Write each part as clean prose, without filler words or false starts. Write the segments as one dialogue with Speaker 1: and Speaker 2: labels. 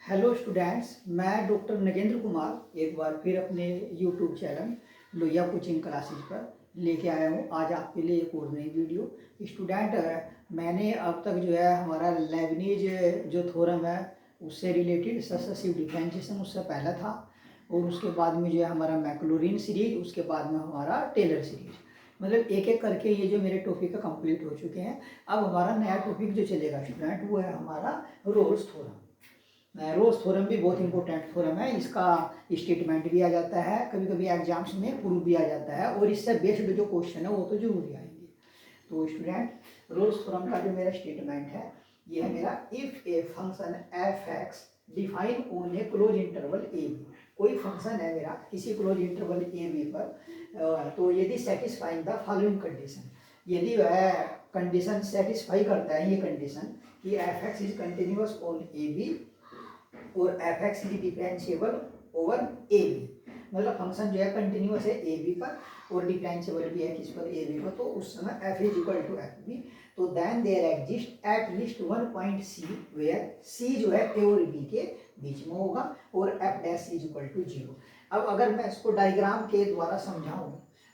Speaker 1: Hello students, मैं doctor Nagendra Kumar एक बार फिर अपने YouTube channel Lohia coaching classes पर लेके आया हूँ। आज आपके लिए एक और नई वीडियो। स्टूडेंट, मैंने अब तक जो है हमारा लेबनीज जो थ्योरम है उससे रिलेटेड सक्सेसिव डिफरेंशिएशन उससे पहला था, और उसके बाद में जो है हमारा मैक्लॉरिन सीरीज, उसके बाद में हमारा टेलर सीरीज, मतलब एक एक करके ये जो मेरे टॉपिक कंप्लीट हो चुके हैं। अब हमारा नया टॉपिक जो चलेगा स्टूडेंट वो है हमारा रोल्स थ्योरम। रोल्स थ्योरम भी बहुत इंपॉर्टेंट थ्योरम है। इसका स्टेटमेंट भी आ जाता है, कभी कभी एग्जाम्स में प्रूफ भी आ जाता है, और इससे बेस्ड जो क्वेश्चन है वो तो जरूर आएंगे। तो स्टूडेंट, रोल्स थ्योरम का जो मेरा स्टेटमेंट है ये है मेरा, if a function f x define on a close interval a b. कोई फंक्शन है मेरा किसी क्लोज इंटरवल ए बी पर, तो यदि सेटिस्फाइंग द फॉलोइंग कंडीशन, यदि वह कंडीशन सेटिस्फाई करता है ये कंडीशन कि f x is continuous on a b और f x is differentiable over a b, मतलब फंक्शन जो है कंटिन्यूअस है ए बी पर और डिफरेंशिएबल भी है किस पर, ए बी पर, तो उस समय f is equal to f b, तो then there exist at least one point c where c जो है ए और बी के बीच में होगा और f dash is equal to zero. अब अगर मैं इसको डायग्राम के द्वारा समझाऊं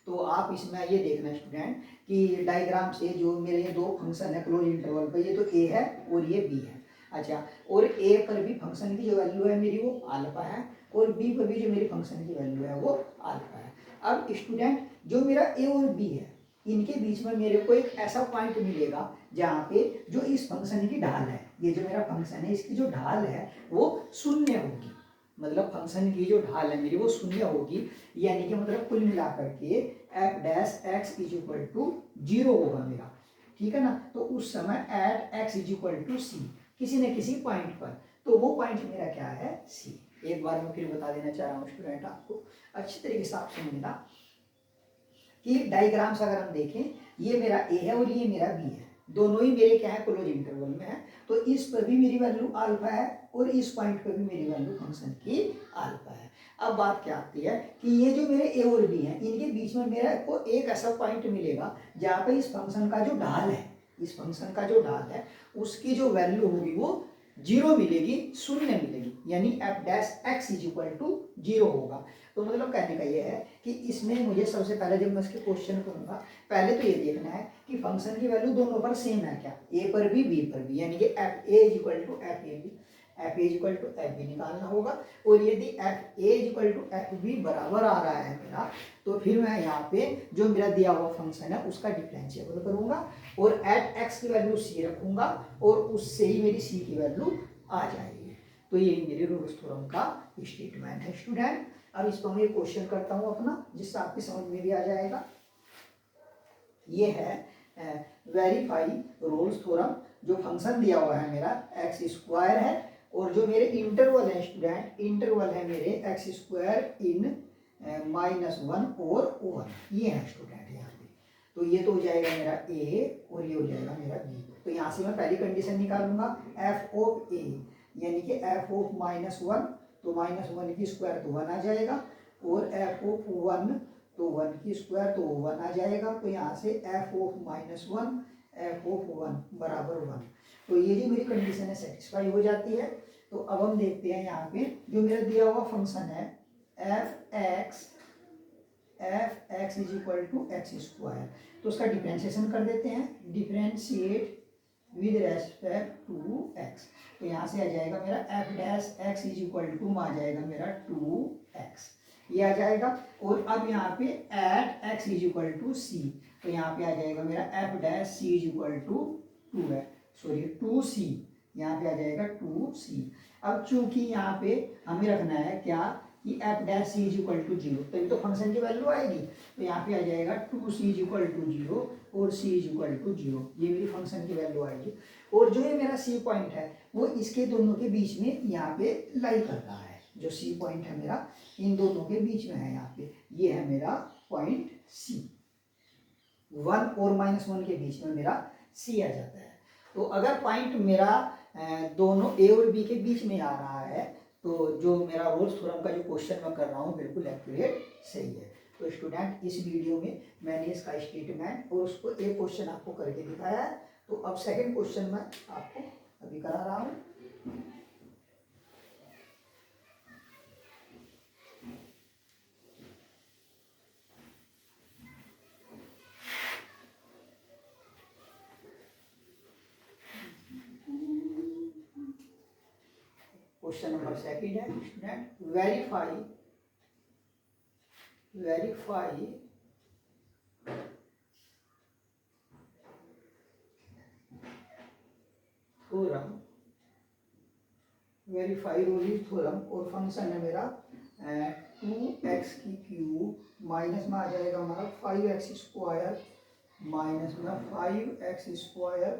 Speaker 1: तो आप इसमें ये देखना स्टूडेंट कि डायग्राम से जो मेरे ये दो फंक्शन है क्लोज इंटरवल पर, ये तो ए है और ये बी है। अच्छा, और ए पर भी फंक्शन की जो वैल्यू है मेरी वो अल्फा है, और बी पर भी जो मेरी फंक्शन की वैल्यू है वो अल्फा है। अब स्टूडेंट, जो मेरा ए और बी है इनके बीच में मेरे को एक ऐसा पॉइंट मिलेगा जहाँ पे जो इस फंक्शन की ढाल है, ये जो मेरा फंक्शन है इसकी जो ढाल है वो शून्य होगी, मतलब फंक्शन की जो ढाल है मेरी वो शून्य होगी, यानी कि मतलब कुल मिलाकर के f dash x is equal to zero होगा मेरा, ठीक है ना। तो उस समय at x is equal to c, किसी न किसी पॉइंट पर, तो वो पॉइंट मेरा क्या है, सी। एक बार मैं फिर बता देना चाह रहा हूँ स्टूडेंट, आपको अच्छी तरीके से आप समझना कि डायग्राम्स अगर हम देखें, ये मेरा ए है और ये मेरा बी है, दोनों ही मेरे क्या है क्लोज इंटरवल में है, तो इस पर भी मेरी वैल्यू अल्फा है और इस पॉइंट पर भी मेरी वैल्यू फंक्शन की अल्फा है। अब बात क्या आती है कि ये जो मेरे ए और बी है इनके बीच में मेरा को एक ऐसा पॉइंट मिलेगा जहाँ पे इस फंक्शन का जो ढाल है, इस फंक्शन का जो ढाल है उसकी जो वैल्यू होगी वो जीरो मिलेगी, शून्य मिलेगी, यानी f dash x is equal to zero होगा। तो मतलब कहने का ये है कि इसमें मुझे सबसे पहले जब मैं इसके क्वेश्चन करूंगा, पहले तो ये देखना है कि फंक्शन की वैल्यू दोनों पर सेम है क्या, ए पर भी बी पर भी, यानी कि f a is equal to f a b, f a is equal to f b निकालना होगा। और यदि f a is equal to f b बराबर आ रहा है मेरा, तो फिर मैं यहाँ पे जो मेरा दिया हुआ फंक्शन है उसका डिफरेंशिएबल करूंगा और एट एक्स की वैल्यू सी रखूंगा और उससे ही मेरी सी की वैल्यू आ जाएगी। तो ये मेरे रोल्स थ्योरम का स्टेटमेंट है स्टूडेंट। अब इस पर मैं क्वेश्चन करता हूँ अपना, जिससे आपकी समझ में भी आ जाएगा। ये है वेरीफाई रोल्स थ्योरम। जो फंक्शन दिया हुआ है मेरा एक्स स्क्वायर है, और जो मेरे इंटरवल है स्टूडेंट, इंटरवल है मेरे एक्स स्क्वायर इन -1 और 1, ये है स्टूडेंट यहाँ पे। तो ये तो हो जाएगा मेरा ए और ये हो जाएगा मेरा बी। तो यहाँ से मैं पहली कंडीशन निकालूंगा एफ ऑफ ए, यानी कि एफ ऑफ -1, तो -1 की स्क्वायर तो 1 आ जाएगा, और एफ ऑफ 1 तो 1 की स्क्वायर तो 1 आ जाएगा। तो यहाँ से एफ ऑफ -1 एफ ऑफ 1 बराबर 1। तो ये जो मेरी कंडीशन है सेटिस्फाई हो जाती है। तो अब हम देखते हैं यहाँ पे जो मेरा दिया हुआ फंक्शन है f x is equal to x square, तो उसका डिफ्रेंशिएशन कर देते हैं, differentiate with respect to x. तो यहाँ से आ जाएगा मेरा f dash x is equal to आ जाएगा मेरा 2x, ये आ जाएगा। और अब यहाँ पे at x is equal to c, तो यहाँ पे आ जाएगा मेरा f dash c is equal to 2 है, सॉरी 2c, यहाँ पे आ जाएगा 2c। अब चूंकि यहाँ पे हमें रखना है क्या कि f dash c is equal to zero, तभी तो फंक्शन की वैल्यू आएगी। तो यहाँ पे आ जाएगा 2c is equal to zero और c is equal to zero, ये मेरी फंक्शन की वैल्यू आएगी। और जो ये मेरा c पॉइंट है वो इसके दोनों के बीच में यहाँ पे लाई कर रहा है, जो c पॉइंट है मेरा इन दोनों के बीच में है, यहाँ पे ये है मेरा पॉइंट c, 1 और -1 के बीच में मेरा c आ जाता है। तो अगर पॉइंट मेरा दोनों ए और बी के बीच में आ रहा है, तो जो मेरा रोल्स थ्योरम का जो क्वेश्चन मैं कर रहा हूँ बिल्कुल एक्यूरेट सही है। तो स्टूडेंट, इस वीडियो में मैंने इसका स्टेटमेंट और उसको एक क्वेश्चन आपको करके दिखाया है। तो अब सेकंड क्वेश्चन मैं आपको अभी करा रहा हूँ। क्वेश्चन नंबर सेकंड है student, verify theorem, verify Rolle's theorem, और फंक्शन है मेरा 2x की क्यूब माइनस में आ जाएगा हमारा 5x स्क्वायर माइनस में 5x स्क्वायर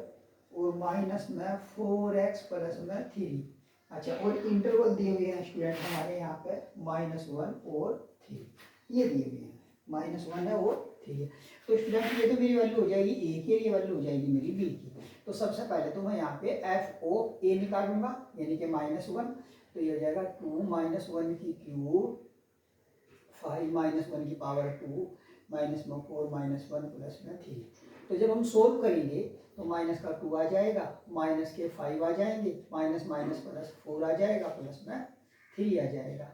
Speaker 1: और माइनस में 4x प्लस में 3। अच्छा, और इंटरवल दिए हुए हैं स्टूडेंट हमारे यहाँ पे -1 और 3, ये दिए हुए हैं, -1 है और 3 है। तो स्टूडेंट ये तो मेरी वैल्यू हो जाएगी ए की, ये वैल्यू हो जाएगी मेरी बी की। तो सबसे पहले तो मैं यहाँ पे एफ ओ ए निकालूंगा, यानी कि -1, तो ये हो जाएगा 2 -1 की क्यूब 5 -1 की पावर 2 माइनस में 4 -1 प्लस में 3। तो जब हम सोल्व करेंगे तो माइनस का 2 आ जाएगा, माइनस के 5 आ जाएंगे, माइनस माइनस प्लस 4 आ जाएगा, प्लस में 3 आ जाएगा,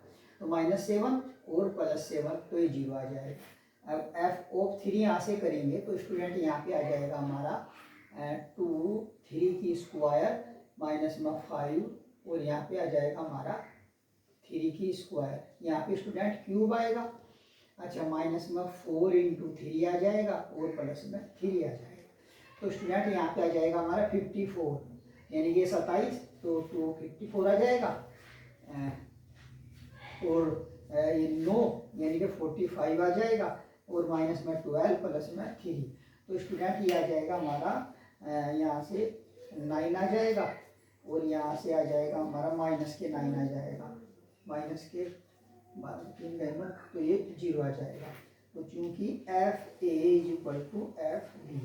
Speaker 1: तो -7 और +7, तो ये 0 आ जाएगा। अब एफ ऑफ 3 यहाँ से करेंगे तो स्टूडेंट यहाँ पे आ जाएगा हमारा 2 3 की स्क्वायर माइनस में 5 और यहाँ पे आ जाएगा हमारा 3 की स्क्वायर, यहाँ पे स्टूडेंट क्यूब आएगा। अच्छा, माइनस में 4 × 3 आ जाएगा और प्लस में 3 आ जाएगा, तो स्टूडेंट यहाँ पे आ जाएगा हमारा 54, यानी कि 27, तो 254 आ जाएगा और ये 9 यानी कि 45 आ जाएगा और माइनस में 12 प्लस में 3, तो स्टूडेंट ये आ जाएगा हमारा यहाँ से 9 आ जाएगा और यहाँ से आ जाएगा हमारा -9 आ जाएगा, माइनस के 3 तो ये 0 आ जाएगा। तो चूंकि f a equal to f b,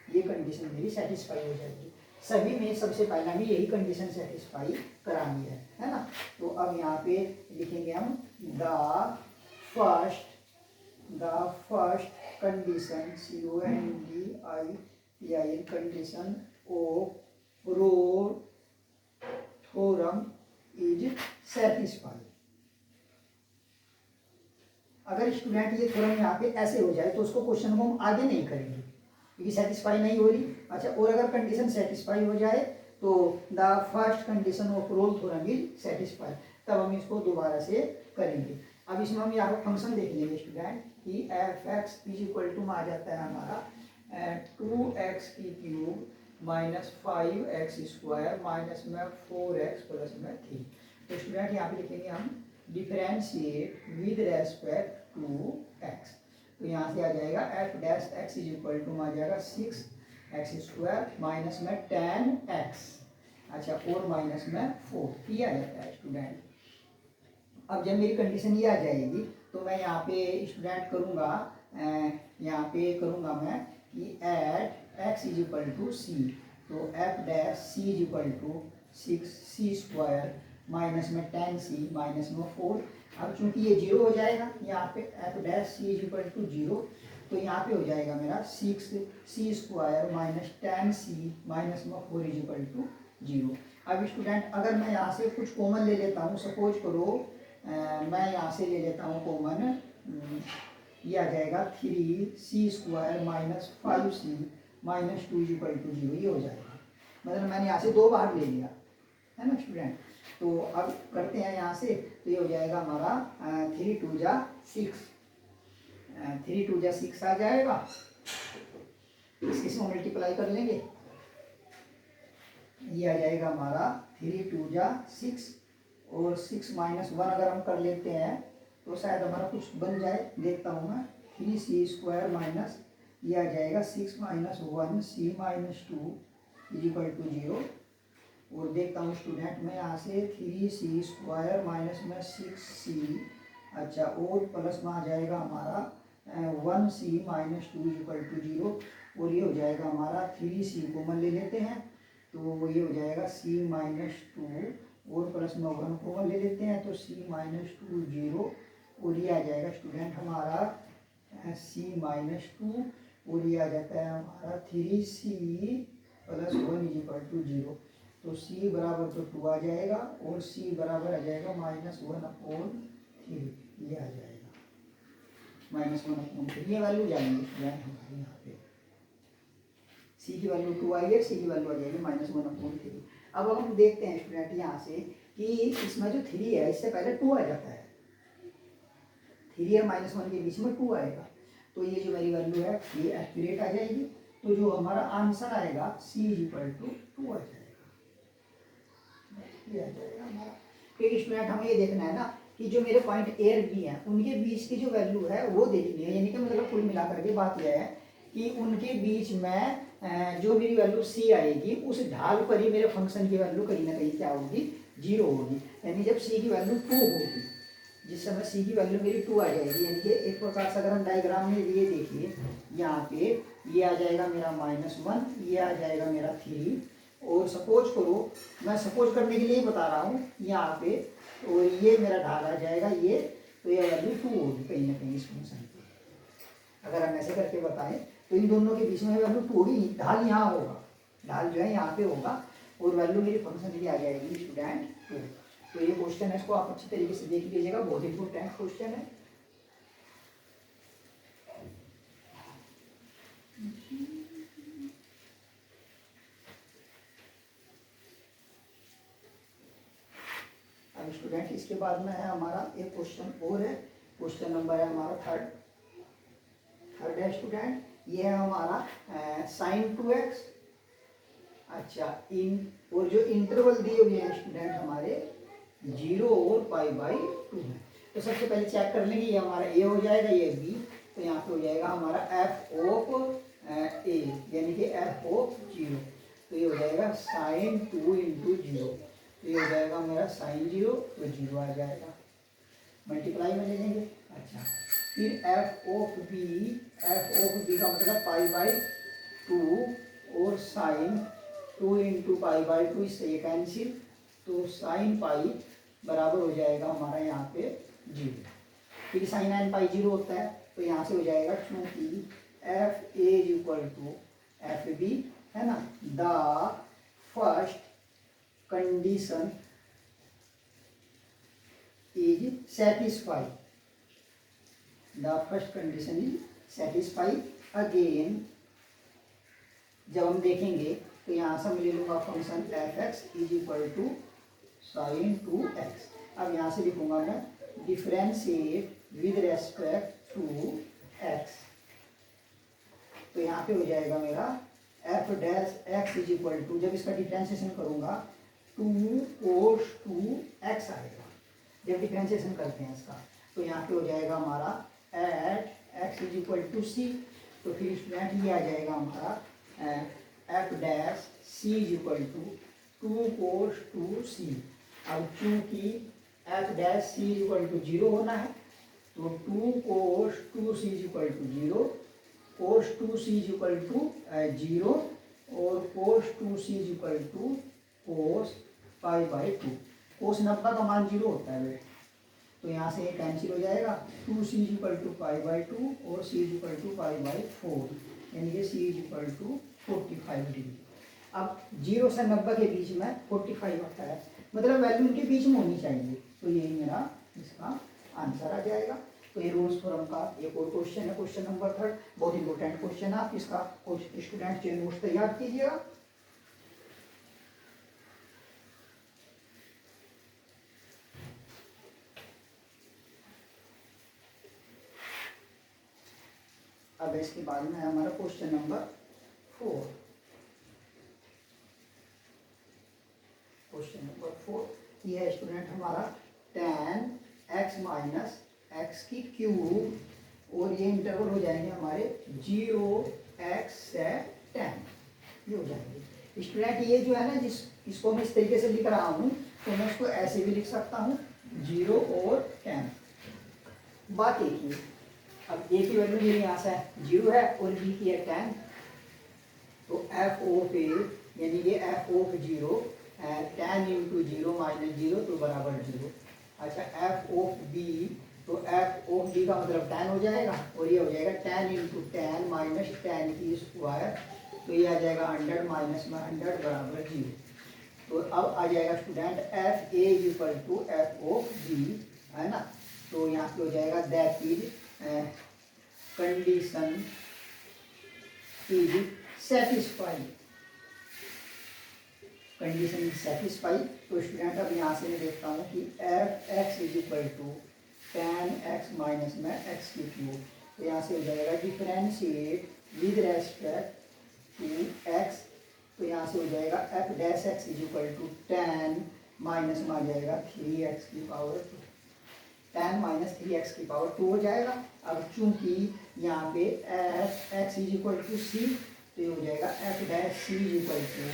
Speaker 1: ये कंडीशन मेरी सेटिस्फाई हो जाएगी। सभी में सबसे पहला भी यही कंडीशन सेटिस्फाई करानी है ना। तो अब यहाँ पे लिखेंगे हम the first condition CONDITIN condition of road theorem is satisfied. अगर स्टूडेंट ये थ्योरम यहाँ पे ऐसे हो जाए तो उसको क्वेश्चन को हम आगे नहीं करेंगे क्योंकि सेटिस्फाई नहीं हो रही। अच्छा, और अगर कंडीशन सेटिस्फाई हो जाए तो the first condition of Rolle theorem is satisfied, तब हम इसको दोबारा से करेंगे। अब इसमें हम यहाँ पर फंक्शन देख लेंगे स्टूडेंट कि f x is equal to आ जाता है हमारा 2x की cube minus 5x square minus में 4x प्लस में 3। तो स्टूडेंट यहाँ पे लिखेंगे हम differentiate with respect to x, तो यहाँ से आ जाएगा f dash x is equal to आ जाएगा 6x स्क्वायर माइनस में 10x, अच्छा, और माइनस में 4 ये आ जाता है स्टूडेंट। अब जब मेरी कंडीशन ये आ जाएगी तो मैं यहाँ पे स्टूडेंट करूँगा, यहाँ पे करूँगा मैं कि at x is equal to c, तो f dash c is equal to 6c square minus में 10c माइनस में 4। अब चूंकि ये 0 हो जाएगा यहाँ पे f dash c is equal to 0, तो यहाँ पे हो जाएगा मेरा 6c square minus 10c minus में 4 इज इक्वल टू 0। अब स्टूडेंट अगर मैं यहाँ से कुछ कॉमन ले लेता हूँ, सपोज करो मैं यहाँ से ले लेता हूँ कॉमन, ये आ जाएगा 3c square minus 5c minus 2 is equal to 0, ये हो जाएगा। मतलब मैंने यहाँ से 2 बार ले लिया है ना स्टूडेंट। तो अब करते हैं यहाँ से, तो ये हो जाएगा हमारा 3 2 जा 6, 3 2 जा 6 आ जाएगा, इसको मल्टीप्लाई कर लेंगे, ये आ जाएगा हमारा 3 2 जा 6 और 6 माइनस 1 अगर हम कर लेते हैं तो शायद हमारा कुछ बन जाए, देखता हूँ मैं। 3c स्क्वायर माइनस ये आ जाएगा 6 minus 1c minus 2 is equal to 0, और देखता हूँ स्टूडेंट मैं यहाँ से 3c स्क्वायर माइनस में 6c, अच्छा, और प्लस में आ जाएगा हमारा 1c minus 2 is equal to 0, और ये हो जाएगा हमारा 3c कॉमन ले लेते हैं तो ये हो जाएगा c माइनस 2 और प्लस में 1 कॉमन ले लेते हैं तो c माइनस 2 0, और ये आ जाएगा स्टूडेंट हमारा c माइनस 2 और ये आ जाता है हमारा 3c plus 1 is equal to 0, तो c बराबर तो 2 आ जाएगा और c बराबर आ जाएगा -1/3, ये आ जाएगा -1/3, ये वैल्यू जाएंगे स्टूडेंट हमारे यहाँ पे। c की वैल्यू 2 आई है, c की वैल्यू आ जाएगी -1/3। अब हम देखते हैं स्टूडेंट यहाँ से कि इसमें जो 3 है इससे पहले 2 आ जाता है, 3 और -1 के बीच में 2 आएगा, तो ये जो मेरी वैल्यू है ये एक्यूरेट आ जाएगी। तो जो हमारा आंसर आएगा C = 2 आ जाएगा, ये आ जाएगा हमारा। फिर स्टूडेंट हमें ये देखना है ना कि जो मेरे पॉइंट A और B हैं उनके बीच की जो वैल्यू है वो देखनी है, यानी कि मतलब कुल मिलाकर के बात यह है कि उनके बीच में जो मेरी वैल्यू C आएगी उस ढाल पर ही मेरे फंक्शन की वैल्यू कहीं ना कहीं क्या होगी, 0 होगी। यानी जब C की वैल्यू 2 होगी, जिस समय C की वैल्यू मेरी 2 आ जाएगी, यानी कि एक प्रकार से अगर हम डायग्राम में ये देखिए, यहाँ पे ये आ जाएगा मेरा -1, ये आ जाएगा मेरा 3, और सपोज करो, मैं सपोज करने के लिए ही बता रहा हूँ यहाँ पे, और ये मेरा ढाल आ जाएगा ये, तो ये वैल्यू 2 होगी कहीं ना कहीं इस फंक्शन की। अगर हम ऐसे करके बताएं तो इन दोनों के बीच में वैल्यू 2 होगी, ढाल यहाँ होगा, ढाल जो है यहाँ पे होगा, और वैल्यू मेरी फंक्शन की आ जाएगी स्टूडेंट 2। तो ये क्वेश्चन है, इसको आप अच्छी तरीके से देख लीजिएगा, बहुत इंपॉर्टेंट क्वेश्चन है। अब स्टूडेंट इसके बाद में है हमारा एक क्वेश्चन और है, क्वेश्चन नंबर है हमारा थर्ड है स्टूडेंट, ये है हमारा sin 2x। अच्छा, और जो इंटरवल दिए हुए हैं स्टूडेंट हमारे 0 और π/2 है। तो सबसे पहले चेक कर लेंगे, ये हमारा A हो जाएगा, ये B, तो यहाँ पे हो जाएगा हमारा f(a), यानी कि f(0), तो ये हो जाएगा sin 2 × 0, तो ये हो जाएगा मेरा sin 0, तो 0 आ जाएगा, मल्टीप्लाई में ले लेंगे। अच्छा, फिर f(b) का मतलब π/2 और sin 2 × π/2, इससे ये कैंसिल, तो sin π बराबर हो जाएगा हमारा यहाँ पे 0। फिर sin n π 0 होता है, तो यहाँ से हो जाएगा, क्योंकि f(a) = f(b) है ना, the first condition is satisfy, the first condition is satisfy. Again जब हम देखेंगे तो यहाँ से मैं ले लूँगा फंक्शन f(x) = sin 2x। अब यहाँ से लिखूंगा मैं differentiate with respect to x, तो यहाँ पे हो जाएगा मेरा f(x) = जब इसका डिफरेंशिएशन करूँगा 2 cos 2x आएगा, जब डिफरेंशिएशन करते हैं इसका, तो यहाँ पे हो जाएगा हमारा at x = c, तो फिर स्टूडेंट ये आ जाएगा हमारा f(c) = 2 cos 2c। अब चूंकि f(c) = 0 होना है, तो 2 cos 2c = 0, cos 2c = 0, और cos 2c = cos π/2। cos 90 का मान 0 होता है बेटे, तो यहाँ से ये कैंसिल हो जाएगा, 2c = π/2 और c = π/4, यानी कि c = 45 डिग्री। अब 0 से 90 के बीच में 45 होता है, मतलब वैल्यू इनके बीच में होनी चाहिए, तो यही मेरा इसका आंसर आ जाएगा। तो ये रूल्स थ्योरम का एक और क्वेश्चन है, क्वेश्चन नंबर 3, बहुत इंपॉर्टेंट क्वेश्चन है, आप इसका स्टूडेंट जो नोट्स तैयार कीजिएगा। अब इसके बाद में हमारा क्वेश्चन नंबर 4, क्वेश्चन नंबर 4 ये है स्टूडेंट हमारा tan x - x³ और ये इंटरवल हो जाएंगे हमारे 0x से 10, ये हो जाएंगे स्टूडेंट। ये जो है ना, इसको मैं इस तरीके से लिख रहा हूँ, तो मैं इसको ऐसे भी लिख सकता हूँ 0 और 10। बात एक ही, अब a की वैल्यू मेरे यहाँ से 0 है और b की है 10, तो f(a) यानी कि f(0) 10 × 0 - 0 तो बराबर 0। अच्छा, f(b), तो f(b) का मतलब 10 हो जाएगा, और ये हो जाएगा 10 × 10 - 10², तो ये आ जाएगा 100 - 100 बराबर 0। तो अब आ जाएगा स्टूडेंट f(a) = f(b), है ना, तो यहाँ पे हो जाएगा that is condition is satisfied, condition satisfy. तो स्टूडेंट अब यहाँ से मैं देखता हूँ कि f x is equal to ten x minus में एक्स की क्यूब। तो यहाँ से हो जाएगा differentiate with respect to x. तो यहाँ से हो जाएगा f dash x is equal to ten minus में आ जाएगा 3x की पावर 2, 10 माइनस 3x की पावर 2 हो जाएगा। अब चूंकि यहाँ पे f x is equal to c, तो ये हो जाएगा f dash c is equal to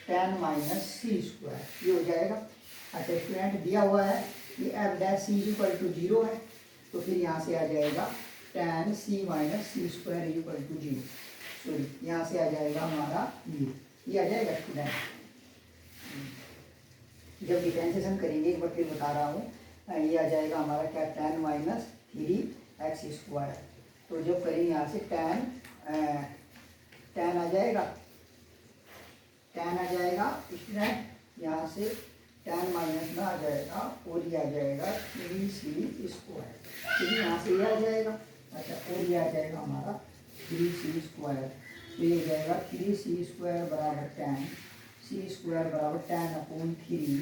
Speaker 1: 10 minus c square, ये हो जाएगा। अच्छा स्टूडेंट दिया हुआ है कि f dash c is equal to 0 है, तो फिर यहाँ से आ जाएगा 10 c minus c square is equal to 0। Sorry, यहाँ से आ जाएगा हमारा ये आ जाएगा स्टूडेंट। जब डिफरेंशिएशन करेंगे एक बार फिर बता रहा हूँ, ये आ जाएगा हमारा क्या 10 माइनस 3x स्क्वायर। तो जब करेंगे यहाँ से 10 आ जाएगा, 10 आ जाएगा स्टूडेंट, यहाँ से 10 माइनस में आ जाएगा और ये आ जाएगा 3c स्क्वायर। तो यहाँ से ये आ जाएगा। अच्छा और ये आ जाएगा हमारा 3c स्क्वायर। तो ये हो जाएगा 3c स्क्वायर बराबर 10, c स्क्वायर बराबर 10/3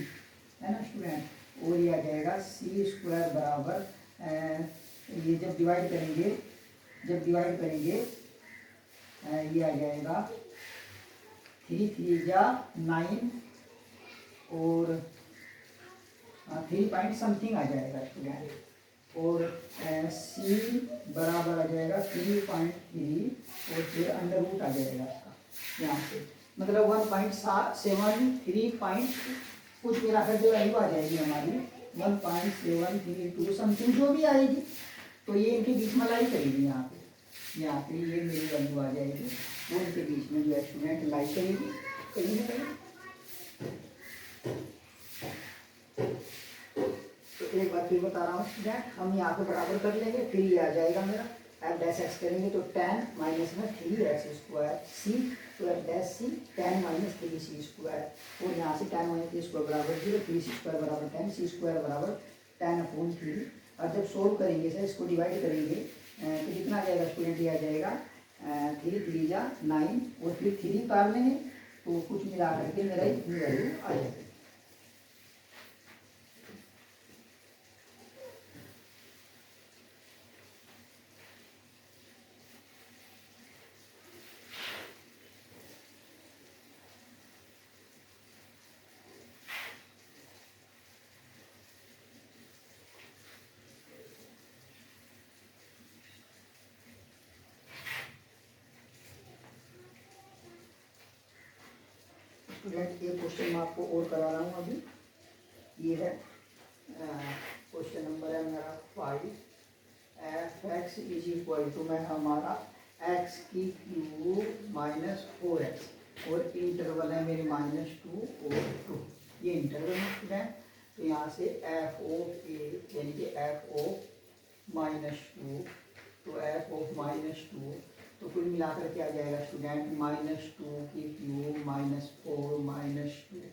Speaker 1: है ना स्टूडेंट। और ये आ जाएगा c स्क्वायर बराबर ये जब डिवाइड करेंगे ये आ जाएगा 3 3 जा 9 और 3 पॉइंट समथिंग आ जाएगा स्टूडेंट। और c बराबर आ जाएगा 3.3 और फिर अंडर रूट आ जाएगा इसका यहाँ से, मतलब 1.73 पॉइंट कुछ मिला कर जो वैल्यू आ जाएगी हमारी 1.732 समथिंग जो भी आएगी। तो ये इनके बीच में लाई करेगी यहाँ पे ये मेरी वैल्यू आ जाएगी, वो इनके बीच में जो है स्टूडेंट लाई करेगी कहीं ना कहीं। तो एक बार फिर बता रहा हूँ स्टूडेंट, हम यहाँ पे बराबर कर लेंगे, फिर ये आ जाएगा मेरा एफ डैश एक्स करेंगे तो 10 माइनस में 3x स्क्वायर सी, तो एफ डैश सी 10 माइनस 3c स्क्वायर। और यहाँ से 10 माइनस 3 स्क्वायर बराबर 0, 3c स्क्वायर बराबर 10, c स्क्वायर बराबर 10/3। और जब सोल्व करेंगे सर इसको डिवाइड करेंगे तो कितना आ जाएगा स्टूडेंट, ये आ जाएगा 3 3 जा 9 और फिर 3 उतार लेंगे तो कुछ मिला करके मेरा इतनी वैल्यू आ जाएगी। स्टूडेंट ये क्वेश्चन मैं आपको और करा रहा हूँ अभी। ये है क्वेश्चन नंबर है मेरा 5। F x is equal to में हमारा एक्स की क्यूब माइनस 4x और इंटरवल है मेरे -2 और 2, ये इंटरवल है स्टूडेंट। तो यहाँ से एफ ऑफ ए यानी कि एफ ऑफ -2, तो एफ ऑफ -2 तो कुल मिलाकर क्या आ जाएगा स्टूडेंट -2 की क्यूब -4 -2,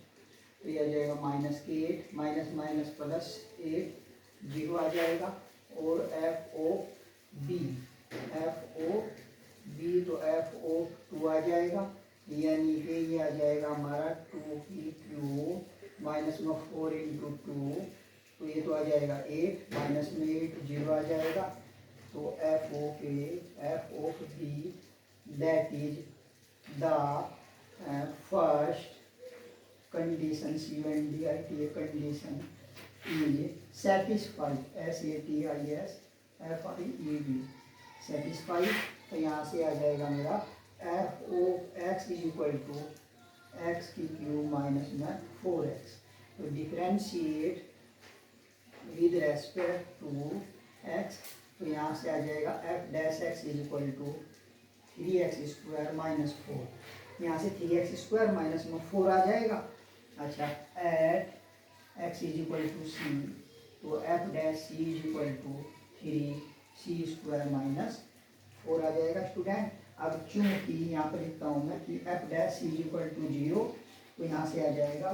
Speaker 1: तो ये आ जाएगा -8 माइनस माइनस प्लस 8 0 आ जाएगा। और एफ ऑफ बी तो एफ ऑफ 2 आ जाएगा, यानी कि ये आ जाएगा हमारा 2 की क्यूब माइनस में 4 × 2, तो ये तो आ जाएगा 8 माइनस में 8 0 आ जाएगा। तो f of a f of b that is the first condition CNDIT condition is satisfied SATISFIED satisfied. तो यहाँ से आ जाएगा मेरा f of x is equal to x की क्यूब माइनस में 4x। तो differentiate with respect to x, तो यहाँ से आ जाएगा f dash x is equal to 3x square minus 4, यहाँ से 3x स्क्वायर माइनस में 4 आ जाएगा। अच्छा at x is equal to c, तो f dash c is equal to 3c square minus 4 आ जाएगा स्टूडेंट। अब चूंकि यहाँ पर लिखता हूँ मैं कि f dash c is equal to 0, तो यहाँ से आ जाएगा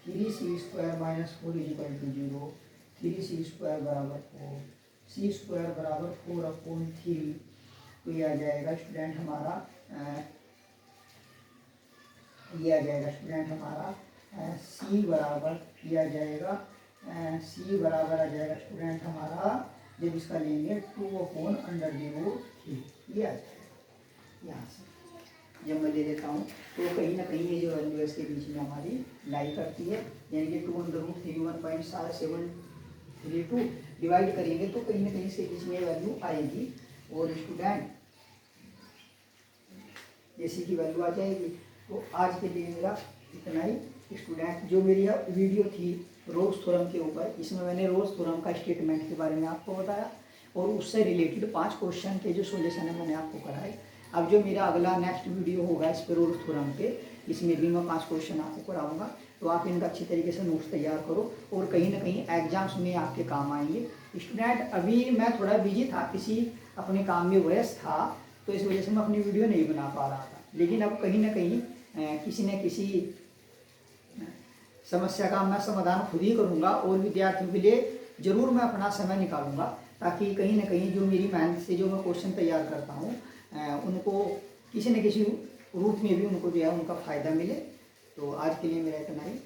Speaker 1: 3c square minus 4 is equal to 0, 3c square बराबर 4, c स्क्वायर बराबर 4/3। तो ये आ जाएगा स्टूडेंट हमारा ये आ जाएगा स्टूडेंट हमारा सी बराबर किया जाएगा, सी बराबर आ जाएगा स्टूडेंट हमारा, जब इसका लेंगे 2/√3, ये आ जाएगा यहाँ से। जब मैं ले लेता हूँ तो कहीं ना कहीं ये जो वैल्यू है इसके बीच में हमारी लाई करती है, यानी कि 2/√3 1.732 डिवाइड करेंगे तो कहीं ना कहीं इसके बीच में वैल्यू आएगी। और स्टूडेंट जैसी की वैल्यू आ जाएगी। तो आज के लिए मेरा इतना ही स्टूडेंट। जो मेरी वीडियो थी रोल्स थ्योरम के ऊपर, इसमें मैंने रोल्स थ्योरम का स्टेटमेंट के बारे में आपको बताया और उससे रिलेटेड 5 क्वेश्चन के जो सॉल्यूशन है मैंने आपको कराए। अब जो मेरा अगला नेक्स्ट वीडियो होगा इस पे रोल्स थ्योरम पे, इसमें भी मैं 5 क्वेश्चन आपको कराऊंगा। तो आप इनका अच्छी तरीके से नोट्स तैयार करो और कहीं ना कहीं एग्जाम्स में आपके काम आएंगे। स्टूडेंट अभी मैं थोड़ा बिजी था, किसी अपने काम में व्यस्त था, तो इस वजह से मैं अपनी वीडियो नहीं बना पा रहा था। लेकिन अब कहीं ना कहीं किसी न किसी समस्या का मैं समाधान खुद ही करूंगा और विद्यार्थियों के लिए जरूर मैं अपना समय निकालूंगा, ताकि कहीं ना कहीं जो मेरी मेहनत से जो मैं क्वेश्चन तैयार करता हूँ उनको किसी न किसी रूप में भी उनको जो है उनका फ़ायदा मिले। तो आज के लिए मेरा इतना ही।